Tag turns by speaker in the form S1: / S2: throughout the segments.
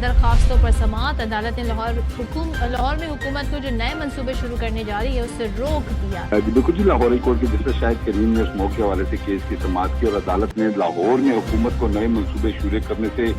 S1: درخواستوں پر سماعت۔ عدالت نے لاہور میں حکومت کو جو نئے منصوبے شروع کرنے جا رہی ہے اس سے روک دیا۔
S2: بالکل جی، لاہور ہائی کورٹ کے جسٹس شاہد کریم نے اس موقع کے حوالے سے کیس کی سماعت کی اور عدالت نے لاہور میں حکومت کو نئے منصوبے شروع کرنے سے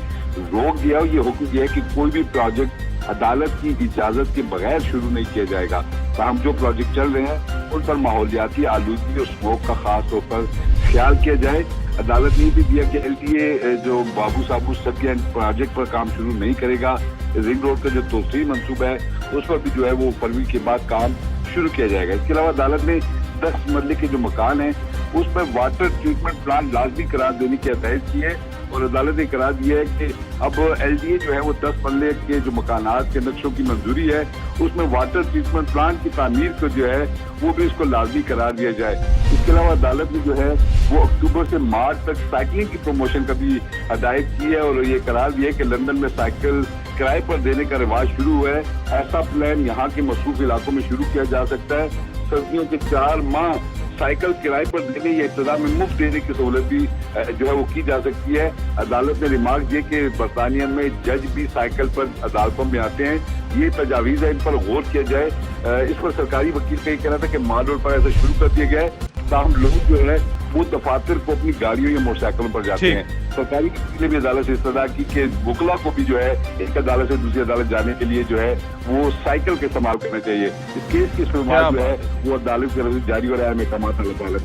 S2: روک دیا۔ یہ حکم دیا ہے کہ کوئی بھی پروجیکٹ عدالت کی اجازت کے بغیر شروع نہیں کیا جائے گا۔ تاہم جو پروجیکٹ چل رہے ہیں ان پر ماحولیاتی آلودگی اور اسموک کا خاص طور پر خیال کیا جائے۔ عدالت نے بھی دیا کہ LTA جو بابو صابو سبزیاں پروجیکٹ پر کام شروع نہیں کرے گا۔ رنگ روڈ کا جو توسیع منصوبہ ہے اس پر بھی جو ہے وہ فروری کے بعد کام شروع کیا جائے گا۔ اس کے علاوہ عدالت نے 10 مرلے کے جو مکان ہیں اس پر واٹر ٹریٹمنٹ پلانٹ لازمی قرار دینے کی ہدایت کی ہے اور عدالت نے قرار دیا ہے کہ اب LTA جو ہے وہ 10 مرلے کے جو مکانات کے نقشوں کی منظوری ہے اس میں واٹر ٹریٹمنٹ پلانٹ کی تعمیر کو جو ہے وہ بھی اس کو لازمی قرار دیا جائے۔ اس کے علاوہ عدالت نے جو ہے وہ اکتوبر سے مارچ تک سائیکلنگ کی پروموشن کا بھی ہدایت کی ہے اور یہ قرار دیا ہے کہ لندن میں سائیکل کرائے پر دینے کا رواج شروع ہوا ہے۔ ایسا پلان یہاں کے مصروف علاقوں میں شروع کیا جا سکتا ہے۔ سردیوں کے 4 ماہ سائیکل کرائے پر دینے یا ابتدا میں مفت دینے کی سہولت بھی جو ہے وہ کی جا سکتی ہے۔ عدالت نے ریمارک دیے کہ برطانیہ میں جج بھی سائیکل پر عدالتوں میں آتے ہیں۔ یہ تجاویز ہے، ان پر غور کیا جائے۔ اس پر سرکاری وکیل کا یہ کہنا تھا کہ مال روڈ پر ایسا شروع کر دیا گیا ہے، تاہم لوگ جو ہے وہ دفاتر کو اپنی گاڑیوں یا موٹر سائیکلوں پر جاتے ہیں۔ سرکاری وکیل نے بھی عدالت سے استدعا کی کہ وکلا کو بھی جو ہے ایک عدالت سے دوسری عدالت جانے کے لیے جو ہے وہ سائیکل کا استعمال کرنا چاہیے۔ اس کیس کی سماعت جو ہے وہ عدالت کی طرف سے جاری ہو رہا ہے۔ میں کماتا اللہ تعالیٰ